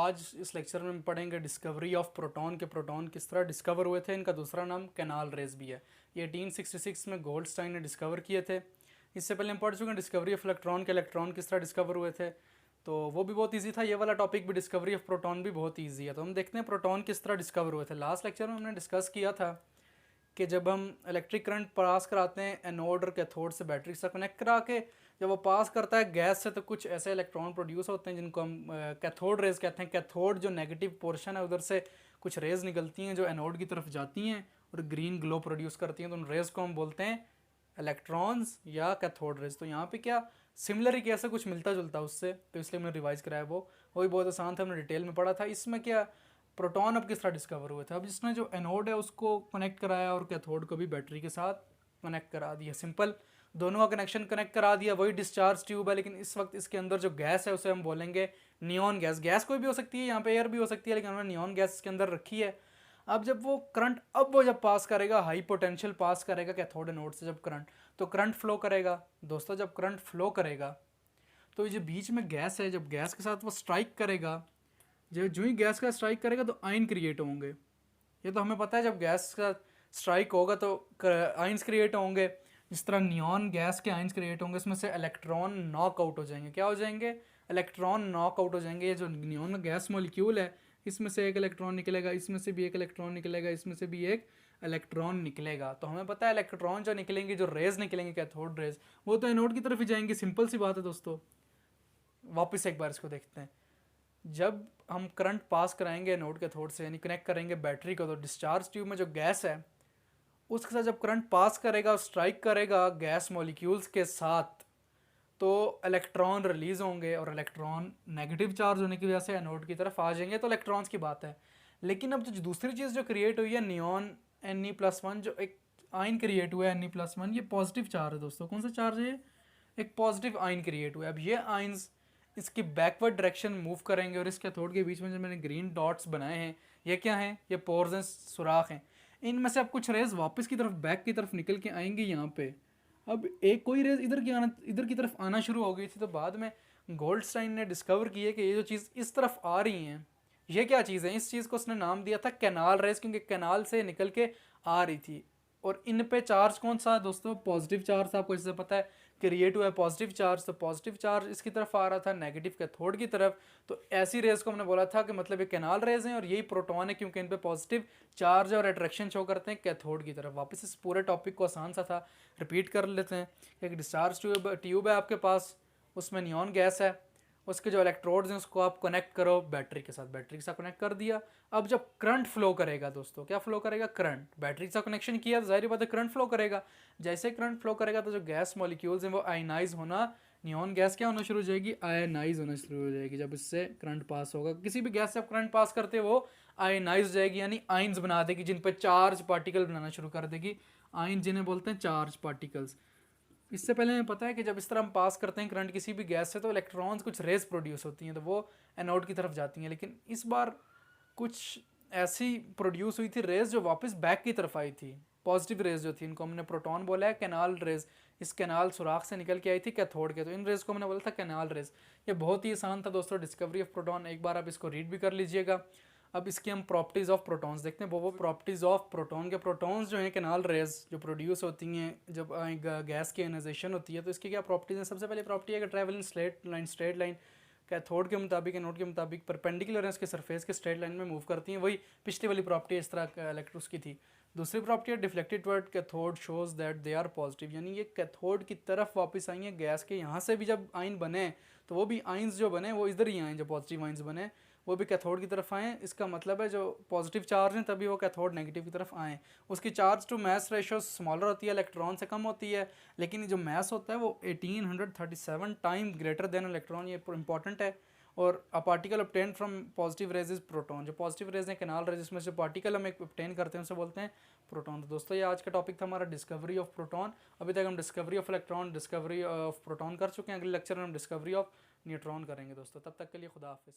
आज इस लेक्चर में हम पढ़ेंगे डिस्कवरी ऑफ प्रोटॉन के प्रोटॉन किस तरह डिस्कवर हुए थे। इनका दूसरा नाम कैनाल रेज भी है। ये 1866 में गोल्डस्टाइन ने डिस्कवर किए थे। इससे पहले हम पढ़ चुके हैं डिस्कवरी ऑफ इलेक्ट्रॉन के इलेक्ट्रॉन किस तरह डिस्कवर हुए थे, तो वो भी बहुत ईजी था। ये वाला टॉपिक भी डिस्कवरी ऑफ प्रोटॉन भी बहुत ईजी है। तो हम देखते हैं प्रोटॉन किस तरह डिस्कवर हुए थे। लास्ट लेक्चर में हमने डिस्कस किया था कि जब हम इलेक्ट्रिक करंट पास कराते हैं एनोड और कैथोड से बैटरी से कनेक्ट करा के, जब वो पास करता है गैस से, तो कुछ ऐसे इलेक्ट्रॉन प्रोड्यूस होते हैं जिनको हम कैथोड रेज कहते हैं। कैथोड जो नेगेटिव पोर्शन है उधर से कुछ रेज निकलती हैं जो एनोड की तरफ जाती हैं और ग्रीन ग्लो प्रोड्यूस करती हैं, तो उन रेज को हम बोलते हैं इलेक्ट्रॉन्स या कैथोड रेज। तो यहाँ पे क्या सिमिलर ही कैसे कुछ मिलता जुलता उससे, तो इसलिए मैंने रिवाइज कराया। वो भी बहुत आसान था, हमने डिटेल में पढ़ा था। इसमें क्या प्रोटॉन अब किस तरह डिस्कवर हुए थे। अब जिसने जो एनोड है उसको कनेक्ट कराया और कैथोड को भी बैटरी के साथ कनेक्ट करा दिया। सिंपल, दोनों का कनेक्शन कनेक्ट करा दिया। वही डिस्चार्ज ट्यूब है, लेकिन इस वक्त इसके अंदर जो गैस है उसे हम बोलेंगे नियॉन गैस। गैस कोई भी हो सकती है, यहाँ पे एयर भी हो सकती है, लेकिन हमने नियॉन गैस इसके अंदर रखी है। अब जब वो करंट वो जब पास करेगा, हाई पोटेंशियल पास करेगा कैथोड एनोड से जब करंट, तो करंट फ्लो करेगा दोस्तों। जब करंट फ्लो करेगा तो ये जो बीच में गैस है, जब गैस के साथ वो स्ट्राइक करेगा, जो ही गैस का स्ट्राइक करेगा तो आयन क्रिएट होंगे। ये तो हमें पता है, जब गैस का स्ट्राइक होगा तो आयंस क्रिएट होंगे। जिस तरह नियॉन गैस के आयंस क्रिएट होंगे, इसमें से इलेक्ट्रॉन नॉक आउट हो जाएंगे। क्या हो जाएंगे? इलेक्ट्रॉन नॉक आउट हो जाएंगे। ये जो नियॉन गैस मॉलिक्यूल है, इसमें से एक इलेक्ट्रॉन निकलेगा, इसमें से भी एक इलेक्ट्रॉन निकलेगा, इसमें से भी एक इलेक्ट्रॉन निकलेगा। तो हमें पता है इलेक्ट्रॉन जो निकलेंगे, जो रेज निकलेंगे कैथोड रेज, वो तो एनोड की तरफ ही जाएंगे। सिंपल सी बात है दोस्तों। वापस एक बार इसको देखते हैं। जब हम करंट पास कराएंगे एनोड कैथोड से, यानी कनेक्ट करेंगे बैटरी को, तो डिस्चार्ज ट्यूब में जो गैस है उसके साथ जब करंट पास करेगा, स्ट्राइक करेगा गैस मॉलिक्यूल्स के साथ, तो इलेक्ट्रॉन रिलीज होंगे और इलेक्ट्रॉन नेगेटिव चार्ज होने की वजह से एनोड की तरफ आ जाएंगे। तो इलेक्ट्रॉन्स की बात है। लेकिन अब जो दूसरी चीज़ जो क्रिएट हुई है, नियॉन Ne+1, जो एक आयन क्रिएट हुआ है Ne+1, ये पॉजिटिव चार्ज है दोस्तों। कौन सा चार्ज है? एक पॉजिटिव आयन क्रिएट हुआ है। अब ये आयन्स इसकी बैकवर्ड डायरेक्शन मूव करेंगे और इस कैथोड के बीच में जो मैंने ग्रीन डॉट्स बनाए हैं, ये क्या हैं? ये पोर्स हैं, सुराख हैं। इनमें से अब कुछ रेज वापस की तरफ, बैक की तरफ निकल के आएंगे यहाँ पे। अब एक कोई रेज इधर की तरफ आना शुरू हो गई थी, तो बाद में गोल्डस्टाइन ने डिस्कवर किया कि ये जो चीज़ इस तरफ आ रही हैं, ये क्या चीज़ है? इस चीज़ को उसने नाम दिया था कैनाल रेज, क्योंकि कैनाल से निकल के आ रही थी। और इन पे चार्ज कौन सा है दोस्तों? Positive charge. आपको इससे पता है क्रिएट हुआ है पॉजिटिव चार्ज, तो पॉजिटिव चार्ज इसकी तरफ आ रहा था, नेगेटिव कैथोड की तरफ। तो ऐसी रेज को हमने बोला था कि मतलब ये कैनाल रेज हैं और यही प्रोटॉन है, क्योंकि इन पे पॉजिटिव चार्ज और अट्रैक्शन शो करते हैं कैथोड की तरफ। वापस इस पूरे टॉपिक को आसान सा था, रिपीट कर लेते हैं। एक डिस्चार्ज ट्यूब है आपके पास, उसमें नियॉन गैस है, उसके जो इलेक्ट्रोड्स हैं उसको आप कनेक्ट करो बैटरी के साथ। बैटरी के साथ कनेक्ट कर दिया। अब जब करंट फ्लो करेगा दोस्तों, क्या फ्लो करेगा? करंट। बैटरी के साथ कनेक्शन किया तो जाहिर बात है करंट फ्लो करेगा। जैसे करंट फ्लो करेगा तो जो गैस मॉलिक्यूल्स हैं वो आयनाइज होना, नियॉन गैस क्या होना शुरू हो जाएगी? आयनाइज होना शुरू हो जाएगी। जब इससे करंट पास होगा, किसी भी गैस से आप करंट पास करते हो वो आयनाइज हो जाएगी, यानी आयन्स बना देगी, जिन पर चार्ज पार्टिकल बनाना शुरू कर देगी। आयन जिन्हें बोलते हैं चार्ज पार्टिकल्स। इससे पहले हमें पता है कि जब इस तरह हम पास करते हैं करंट किसी भी गैस से, तो इलेक्ट्रॉन्स कुछ रेज प्रोड्यूस होती हैं, तो वो एनोड की तरफ जाती हैं। लेकिन इस बार कुछ ऐसी प्रोड्यूस हुई थी रेज जो वापस बैक की तरफ आई थी। पॉजिटिव रेज जो थी, इनको हमने प्रोटॉन बोला है, कैनाल रेज। इस कैनाल सुराख से निकल के आई थी कैथोड के, तो इन रेज को हमने बोला था कैनाल रेज। ये बहुत ही आसान था दोस्तों, डिस्कवरी ऑफ प्रोटॉन। एक बार आप इसको रीड भी कर लीजिएगा। अब इसकी हम प्रॉपर्टीज़ ऑफ प्रोटॉन्स देखते हैं। वो प्रॉपर्टीज़ ऑफ प्रोटॉन के प्रोटॉन्स जो हैं कैनाल रेज जो प्रोड्यूस होती हैं जब गैस की आयनाइजेशन होती है, तो इसकी क्या प्रॉपर्टीज़ हैं? सबसे पहले प्रॉपर्टी है कि travel in straight line. Cathode के मुताबिक, एनोड के मुताबिक परपेंडिकुलर है उसके सरफेस के स्ट्रेट लाइन में मूव करती हैं। वही पिछली वाली प्रॉपर्टी इस तरह इलेक्ट्रोस की थी। दूसरी प्रॉपर्टी है deflected toward cathode shows that they are positive, यानी ये कैथोड की तरफ वापस आई हैं गैस के। यहाँ से भी जब आयन बने तो वो भी आयन्स जो बने वो इधर ही आए, जो पॉजिटिव आयन्स बने वो भी कैथोड की तरफ आएँ। इसका मतलब है जो पॉजिटिव चार्ज हैं तभी वो कैथोड नेगेटिव की तरफ आएँ। उसकी charge to mass ratio smaller होती है, इलेक्ट्रॉन से कम होती है, लेकिन जो मैस होता है वो 1837 टाइम ग्रेटर देन इलेक्ट्रॉन। ये इंपॉर्टेंट है। और a particle obtain from positive raise is proton. जो पॉजिटिव रेज हैं कैनाल रेज, इसमें से पार्टिकल हम एक ऑब्टेन करते हैं उसे बोलते हैं प्रोटॉन। तो दोस्तों ये आज का टॉपिक था हमारा डिस्कवरी ऑफ प्रोटॉन। अभी तक हम discovery of electron, discovery of proton कर चुके हैं। अगले लेक्चर में हम डिस्कवरी ऑफ न्यूट्रॉन करेंगे दोस्तों। तब तक के लिए खुदा हाफिज़।